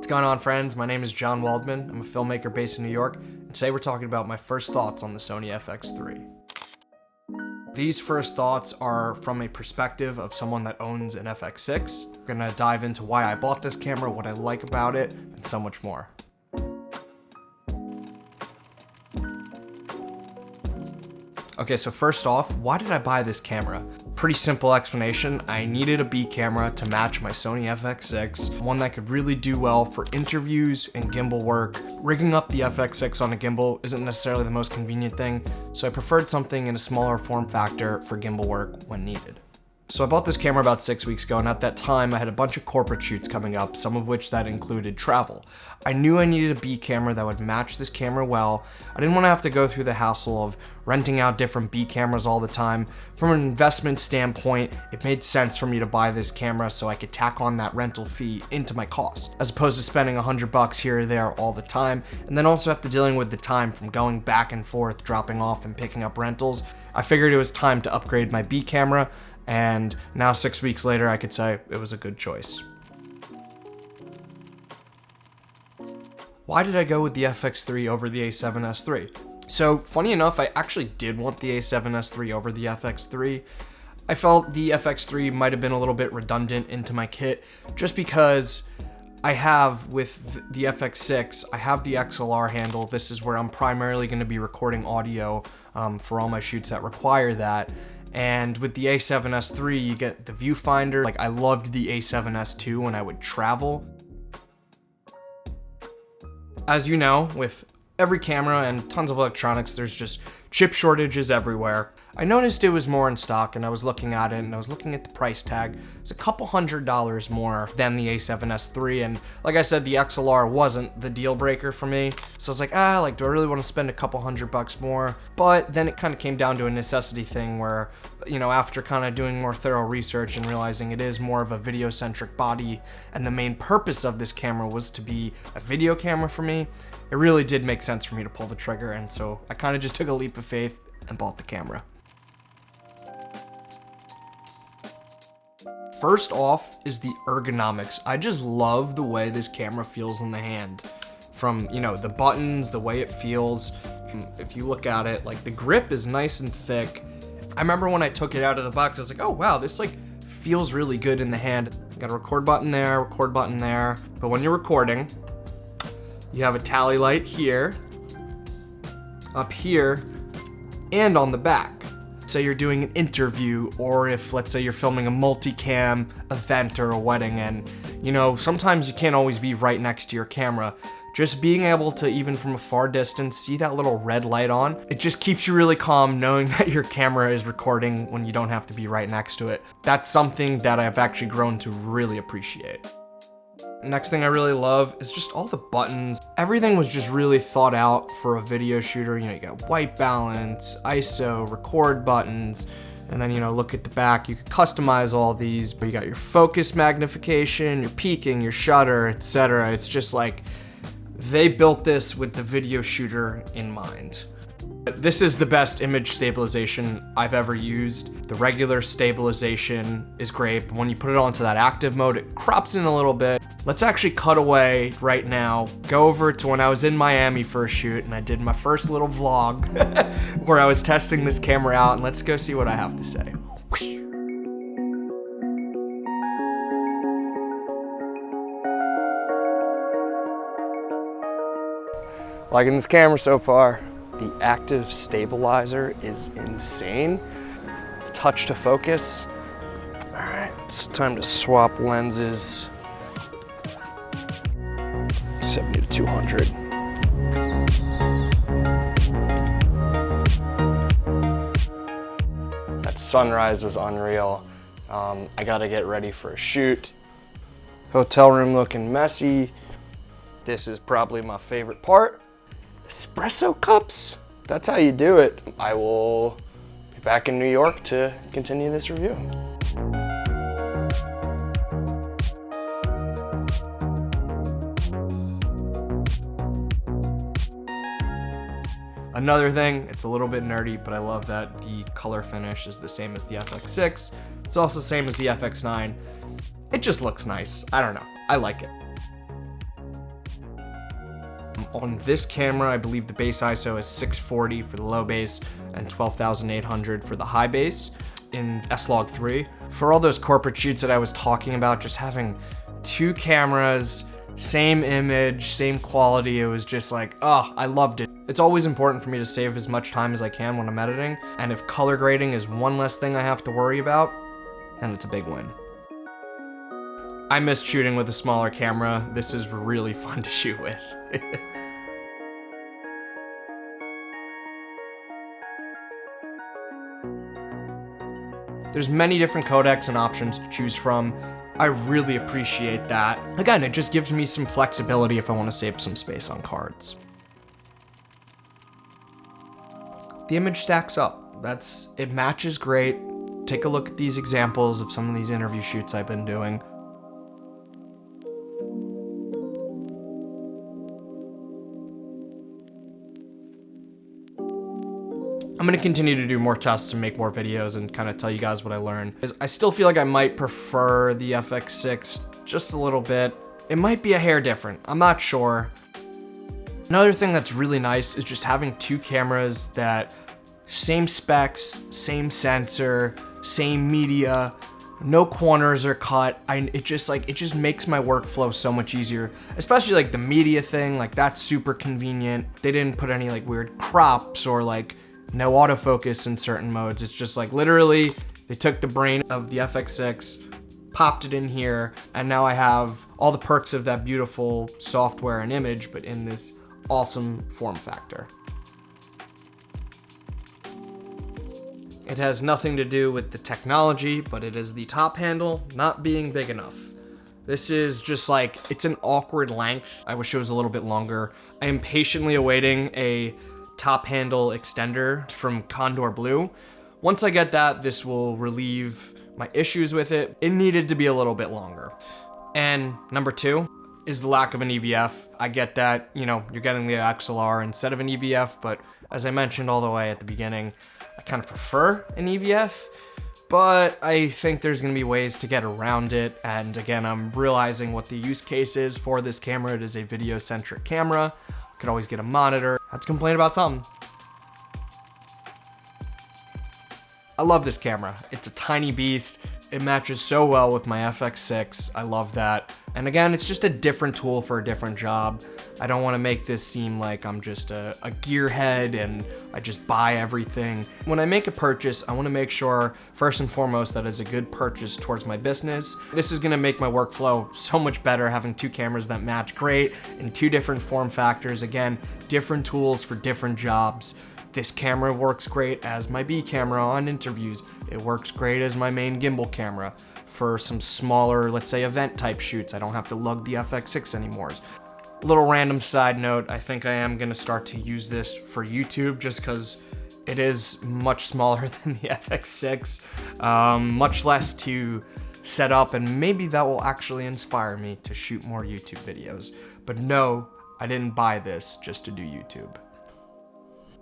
What's going on, friends? My name is John Waldman. I'm a filmmaker based in New York, and today we're talking about my first thoughts on the Sony FX3. These first thoughts are from a perspective of someone that owns an FX6. We're gonna dive into why I bought this camera, what I like about it, and so much more. Okay, so first off, why did I buy this camera? Pretty simple explanation. I needed a B camera to match my Sony FX6, one that could really do well for interviews and gimbal work. Rigging up the FX6 on a gimbal isn't necessarily the most convenient thing, so I preferred something in a smaller form factor for gimbal work when needed. So I bought this camera about 6 weeks ago, and at that time I had a bunch of corporate shoots coming up, some of which that included travel. I knew I needed a B camera that would match this camera well. I didn't want to have to go through the hassle of renting out different B cameras all the time. From an investment standpoint, it made sense for me to buy this camera so I could tack on that rental fee into my cost, as opposed to spending $100 here or there all the time, and then also have to dealing with the time from going back and forth, dropping off and picking up rentals. I figured it was time to upgrade my B camera, and now 6 weeks later, I could say it was a good choice. Why did I go with the FX3 over the A7S III? So funny enough, I actually did want the A7S III over the FX3. I felt the FX3 might have been a little bit redundant into my kit just because I have with the FX6, I have the XLR handle. This is where I'm primarily going to be recording audio for all my shoots that require that. And with the A7S III, you get the viewfinder. Like, I loved the A7S II when I would travel. As you know, with every camera and tons of electronics, there's just chip shortages everywhere. I noticed it was more in stock, and I was looking at it, and I was looking at the price tag. It's a couple $100 more than the A7S III, and like I said, the XLR wasn't the deal breaker for me. So I was like, do I really want to spend a couple $100 more? But then it kind of came down to a necessity thing where, you know, after kind of doing more thorough research and realizing it is more of a video-centric body, and the main purpose of this camera was to be a video camera for me, it really did make sense for me to pull the trigger, and so I kind of just took a leap of faith and bought the camera. First off is the ergonomics. I just love the way this camera feels in the hand. From, you know, the buttons, the way it feels. If you look at it, like, the grip is nice and thick. I remember when I took it out of the box, I was like, oh wow, this like feels really good in the hand. Got a record button there, record button there. But when you're recording, you have a tally light here, up here, and on the back. Say you're doing an interview, or if, let's say, you're filming a multicam event or a wedding, and, you know, sometimes you can't always be right next to your camera. Just being able to, even from a far distance, see that little red light on, it just keeps you really calm knowing that your camera is recording when you don't have to be right next to it. That's something that I've actually grown to really appreciate. Next thing I really love is just all the buttons. Everything was just really thought out for a video shooter. You know, you got white balance, ISO, record buttons, and then, you know, look at the back. You could customize all these, but you got your focus magnification, your peaking, your shutter, etc. It's just like, they built this with the video shooter in mind. This is the best image stabilization I've ever used. The regular stabilization is great, but when you put it onto that active mode, it crops in a little bit. Let's actually cut away right now, go over to when I was in Miami for a shoot, and I did my first little vlog where I was testing this camera out, and let's go see what I have to say. Liking this camera so far. The active stabilizer is insane. Touch to focus. All right, it's time to swap lenses. 70 to 200. That sunrise was unreal. I gotta get ready for a shoot. Hotel room looking messy. This is probably my favorite part. Espresso cups, that's how you do it. I will be back in New York to continue this review. Another thing, it's a little bit nerdy, but I love that the color finish is the same as the FX6. It's also the same as the FX9. It just looks nice. I don't know, I like it. On this camera, I believe the base ISO is 640 for the low base and 12,800 for the high base in S-Log3. For all those corporate shoots that I was talking about, just having two cameras, same image, same quality, it was just like, oh, I loved it. It's always important for me to save as much time as I can when I'm editing, and if color grading is one less thing I have to worry about, then it's a big win. I missed shooting with a smaller camera. This is really fun to shoot with. There's many different codecs and options to choose from. I really appreciate that. Again, it just gives me some flexibility if I want to save some space on cards. The image stacks up. It matches great. Take a look at these examples of some of these interview shoots I've been doing. I'm gonna continue to do more tests and make more videos and kind of tell you guys what I learned. I still feel like I might prefer the FX6 just a little bit. It might be a hair different, I'm not sure. Another thing that's really nice is just having two cameras that same specs, same sensor, same media, no corners are cut. It just makes my workflow so much easier, especially like the media thing, like that's super convenient. They didn't put any like weird crops or like no autofocus in certain modes. It's just like literally they took the brain of the FX6, popped it in here, and now I have all the perks of that beautiful software and image, but in this awesome form factor. It has nothing to do with the technology, but it is the top handle not being big enough. This is just like, it's an awkward length. I wish it was a little bit longer. I am patiently awaiting a top handle extender from Condor Blue. Once I get that, this will relieve my issues with it. It needed to be a little bit longer. And number two is the lack of an EVF. I get that, you know, you're getting the XLR instead of an EVF, but as I mentioned all the way at the beginning, I kind of prefer an EVF, but I think there's gonna be ways to get around it. And again, I'm realizing what the use case is for this camera. It is a video-centric camera. Could always get a monitor. Let's complain about something. I love this camera. It's a tiny beast. It matches so well with my FX6. I love that. And again, it's just a different tool for a different job. I don't want to make this seem like I'm just a gearhead and I just buy everything. When I make a purchase, I want to make sure, first and foremost, that it's a good purchase towards my business. This is going to make my workflow so much better, having two cameras that match great in two different form factors. Again, different tools for different jobs. This camera works great as my B camera on interviews. It works great as my main gimbal camera for some smaller, let's say, event type shoots. I don't have to lug the FX6 anymore. Little random side note, I think I am gonna start to use this for YouTube just because it is much smaller than the FX6, much less to set up, and maybe that will actually inspire me to shoot more YouTube videos. But no, I didn't buy this just to do YouTube.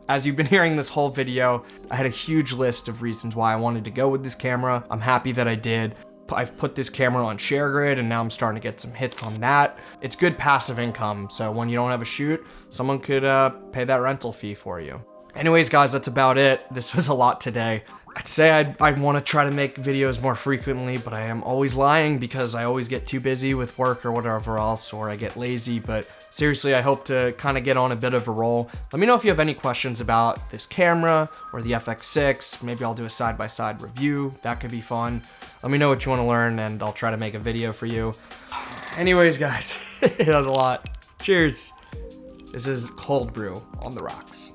As you've been hearing this whole video, I had a huge list of reasons why I wanted to go with this camera. I'm happy that I did. I've put this camera on ShareGrid and now I'm starting to get some hits on that. It's good passive income, so when you don't have a shoot, someone could pay that rental fee for you. Anyways, guys, that's about it. This was a lot today. I'd say I'd want to try to make videos more frequently, but I am always lying because I always get too busy with work or whatever else, or I get lazy. But seriously, I hope to kind of get on a bit of a roll. Let me know if you have any questions about this camera or the FX6. Maybe I'll do a side-by-side review. That could be fun. Let me know what you want to learn and I'll try to make a video for you. Anyways, guys, that was a lot. Cheers. This is cold brew on the rocks.